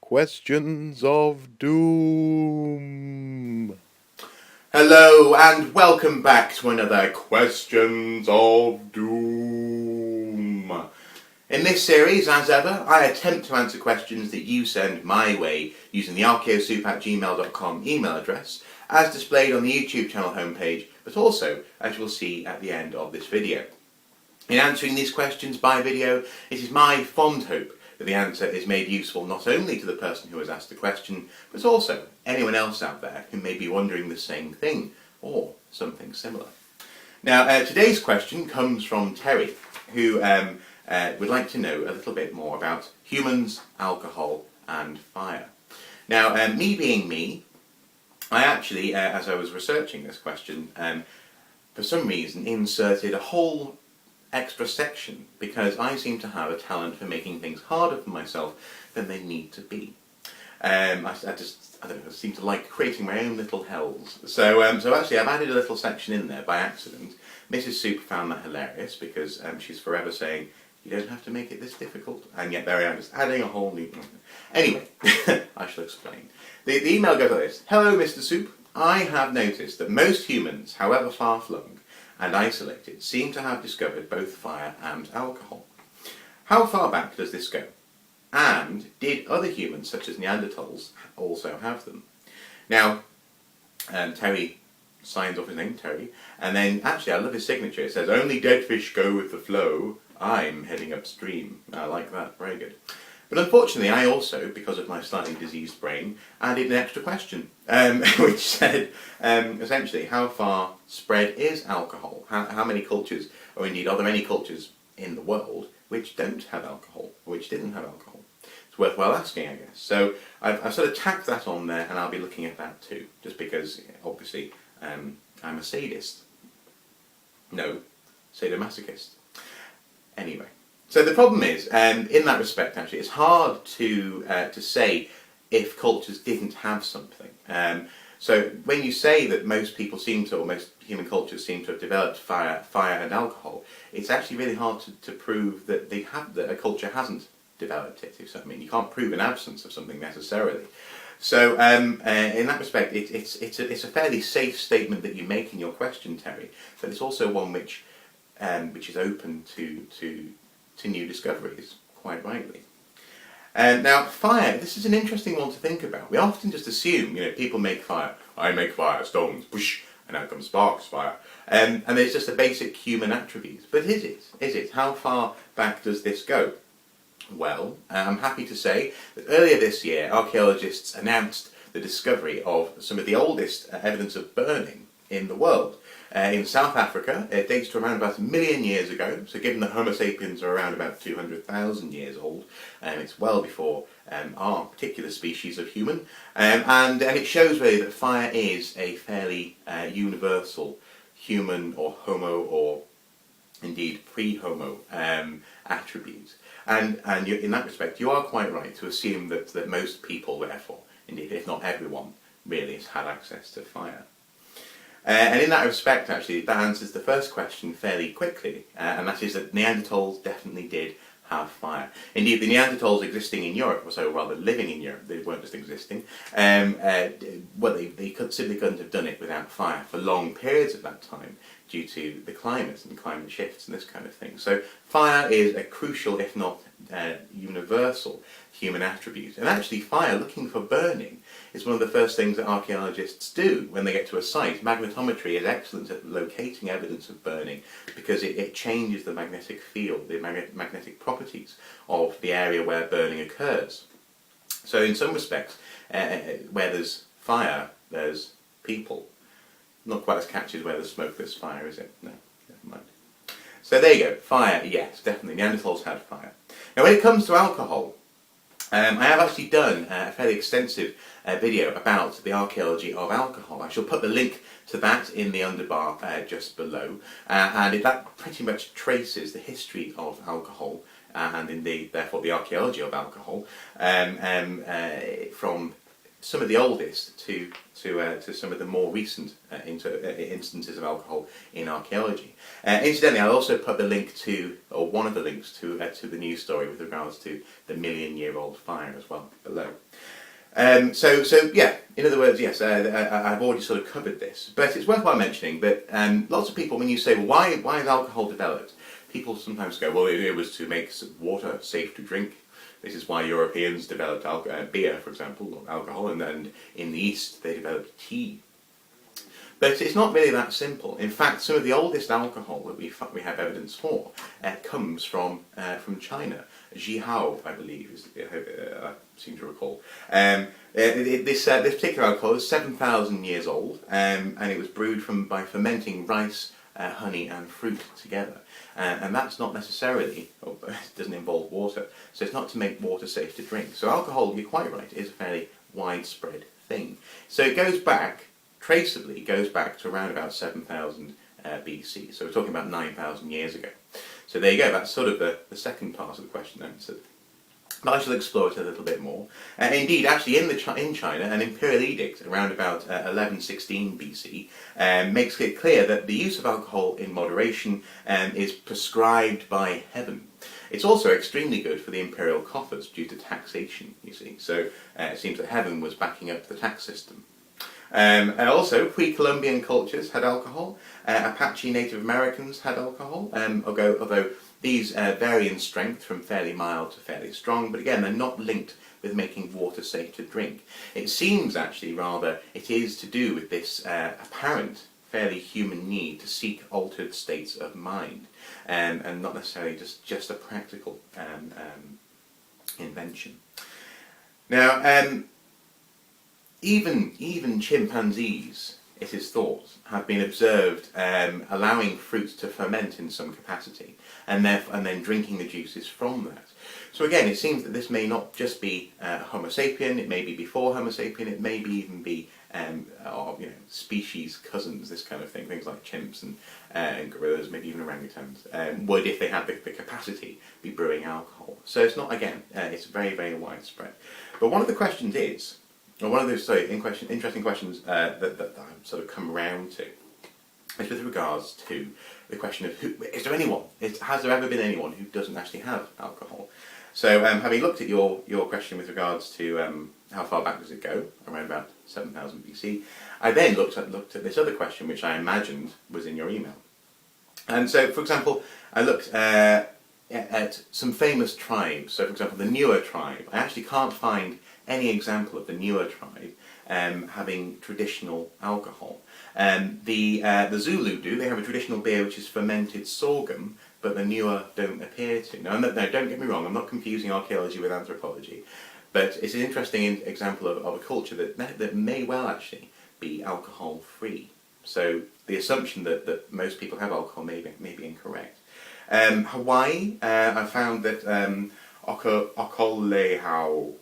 Questions of Doom. Hello and welcome back to another Questions of Doom. In this series, as ever, I attempt to answer questions that you send my way using the archaeosoup@gmail.com email address, as displayed on the YouTube channel homepage, but also, as you will see at the end of this video. In answering these questions by video, it is my fond hope that the answer is made useful not only to the person who has asked the question, but also anyone else out there who may be wondering the same thing, or something similar. Now, today's question comes from Terry, who would like to know a little bit more about humans, alcohol, and fire. Now, me being me, I actually, as I was researching this question, for some reason inserted a whole extra section because I seem to have a talent for making things harder for myself than they need to be. I don't know, I seem to like creating my own little hells. So actually I've added a little section in there by accident. Mrs. Soup found that hilarious because she's forever saying, you don't have to make it this difficult, and yet there I am just adding a whole new... Anyway, I shall explain. The email goes like this. Hello Mr. Soup, I have noticed that most humans, however far-flung and isolated, seem to have discovered both fire and alcohol. How far back does this go? And did other humans, such as Neanderthals, also have them? Now, Terry signs off his name, Terry, and then, actually, I love his signature. It says, only dead fish go with the flow. I'm heading upstream. I like that. Very good. But unfortunately, I also, because of my slightly diseased brain, added an extra question, which said, essentially, how far spread is alcohol? How many cultures, or indeed, are there any cultures in the world which don't have alcohol, or which didn't have alcohol? It's worthwhile asking, I guess. So I've sort of tacked that on there, and I'll be looking at that too, just because, obviously, I'm a sadist. No, sadomasochist. Anyway. So the problem is, in that respect, actually, it's hard to say if cultures didn't have something. So when you say that most people seem to, or most human cultures seem to have developed fire and alcohol, it's actually really hard to prove that that a culture hasn't developed it. I mean, you can't prove an absence of something necessarily. So in that respect, it's a fairly safe statement that you make in your question, Terry, but it's also one which is open to new discoveries, quite rightly. Now, fire, this is an interesting one to think about. We often just assume, people make fire. I make fire, stones, whoosh, and out comes sparks, fire. And it's just a basic human attribute. But is it? Is it? How far back does this go? Well, I'm happy to say that earlier this year, archaeologists announced the discovery of some of the oldest evidence of burning in the world. In South Africa, it dates to around about 1 million years ago, so given that Homo sapiens are around about 200,000 years old, it's well before our particular species of human, and it shows really that fire is a fairly universal human or homo or indeed pre-homo attribute. And in that respect, you are quite right to assume that most people, therefore, indeed if not everyone, really has had access to fire. And in that respect, actually, that answers the first question fairly quickly, and that is that Neanderthals definitely did have fire. Indeed, the Neanderthals existing in Europe, or so rather living in Europe, they weren't just existing, they simply couldn't have done it without fire for long periods of that time due to the climate and climate shifts and this kind of thing. So fire is a crucial, if not universal, human attribute. And actually fire, looking for burning, is one of the first things that archaeologists do when they get to a site. Magnetometry is excellent at locating evidence of burning because it changes the magnetic field, the magnetic properties of the area where burning occurs. So in some respects, where there's fire, there's people. Not quite as catchy as where there's smoke, there's fire, is it? No, never mind. So there you go, fire, yes, definitely. Neanderthals had fire. Now when it comes to alcohol, I have actually done a fairly extensive video about the archaeology of alcohol. I shall put the link to that in the underbar just below, and that pretty much traces the history of alcohol and indeed therefore the archaeology of alcohol from some of the oldest to some of the more recent instances of alcohol in archaeology. Incidentally, I'll also put the link to, or one of the links to the news story with regards to the million-year-old fire as well below. So yeah, in other words, yes, I've already sort of covered this, but it's worthwhile mentioning that lots of people, when you say, well, why is alcohol developed? People sometimes go, well, it was to make water safe to drink. This is why Europeans developed beer, for example, or alcohol, and in the East they developed tea. But it's not really that simple. In fact, some of the oldest alcohol that we have evidence for comes from China. Jihao, I believe, I seem to recall. This particular alcohol is 7,000 years old, and it was brewed by fermenting rice, honey, and fruit together. And that's not necessarily, it doesn't involve water, so it's not to make water safe to drink. So alcohol, you're quite right, is a fairly widespread thing. So it goes back, traceably goes back to around about 7,000 BC. So we're talking about 9,000 years ago. So there you go, that's sort of the second part of the question answered. But I shall explore it a little bit more. Indeed, actually, in China, an imperial edict around about 1116 BC makes it clear that the use of alcohol in moderation is prescribed by heaven. It's also extremely good for the imperial coffers due to taxation, you see. So it seems that heaven was backing up the tax system. And also, pre-Columbian cultures had alcohol. Apache Native Americans had alcohol, although these vary in strength from fairly mild to fairly strong, but again, they're not linked with making water safe to drink. It seems actually rather it is to do with this apparent, fairly human need to seek altered states of mind, and not necessarily just a practical invention. Now, even chimpanzees, it is thought, have been observed allowing fruit to ferment in some capacity, and then drinking the juices from that. So again, it seems that this may not just be Homo sapien, it may be before Homo sapien, it may even be species cousins, this kind of thing, things like chimps and gorillas, maybe even orangutans, would, if they had the capacity, be brewing alcohol. So it's not, again, it's very, very widespread. But one of the questions is, or one of those interesting questions that I've sort of come around to, is with regards to the question of has there ever been anyone who doesn't actually have alcohol? So having looked at your question with regards to how far back does it go, around about 7,000 BC, I then looked at this other question which I imagined was in your email. And so, for example, I looked at some famous tribes. So, for example, the Nuer tribe. I actually can't find any example of the Nuer tribe having traditional alcohol. The Zulu do. They have a traditional beer which is fermented sorghum, but the Nuer don't appear to. No, don't get me wrong, I'm not confusing archaeology with anthropology, but it's an interesting example of a culture that may well actually be alcohol-free. So the assumption that most people have alcohol may be incorrect. Hawaii, I found that Okolehau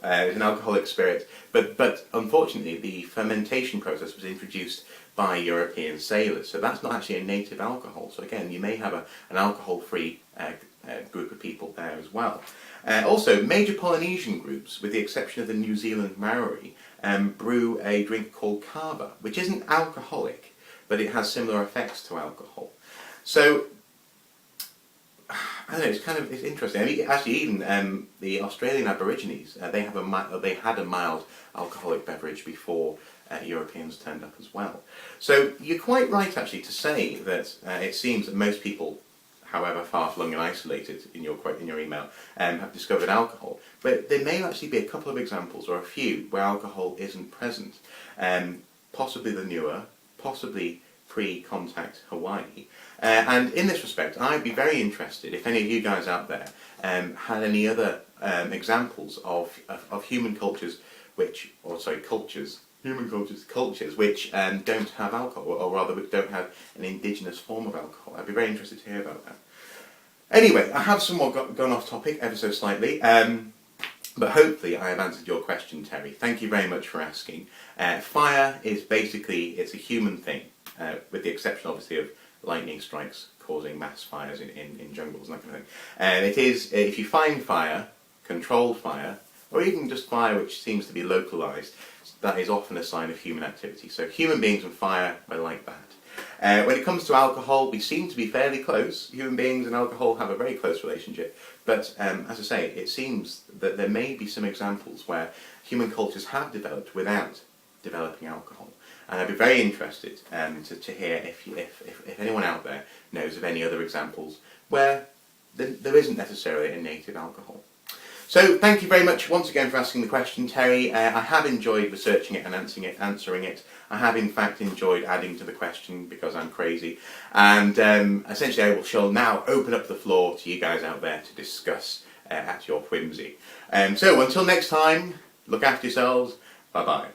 is an alcoholic spirit, but unfortunately the fermentation process was introduced by European sailors, so that's not actually a native alcohol. So again, you may have an alcohol-free group of people there as well. Also, major Polynesian groups, with the exception of the New Zealand Maori, brew a drink called kava, which isn't alcoholic, but it has similar effects to alcohol. So I don't know, it's interesting. I mean, actually, even the Australian Aborigines, they had a mild alcoholic beverage before Europeans turned up as well. So you're quite right, actually, to say that it seems that most people, however far-flung and isolated in your email, have discovered alcohol. But there may actually be a couple of examples, or a few, where alcohol isn't present. Possibly the Nuer, possibly pre-contact Hawaii. And in this respect, I'd be very interested if any of you guys out there had any other examples of human cultures which don't have alcohol, or rather which don't have an indigenous form of alcohol. I'd be very interested to hear about that. Anyway, I have somewhat gone off topic ever so slightly, but hopefully I have answered your question, Terry. Thank you very much for asking. Fire is basically, it's a human thing, with the exception obviously of lightning strikes causing mass fires in jungles and that kind of thing. And it is, if you find fire, controlled fire, or even just fire which seems to be localised, that is often a sign of human activity. So human beings and fire are like that. When it comes to alcohol, we seem to be fairly close. Human beings and alcohol have a very close relationship. But as I say, it seems that there may be some examples where human cultures have developed without developing alcohol. And I'd be very interested to hear if anyone out there knows of any other examples where there isn't necessarily a native alcohol. So thank you very much once again for asking the question, Terry. I have enjoyed researching it and answering it. I have in fact enjoyed adding to the question because I'm crazy. And essentially shall now open up the floor to you guys out there to discuss at your whimsy. So until next time, look after yourselves. Bye bye.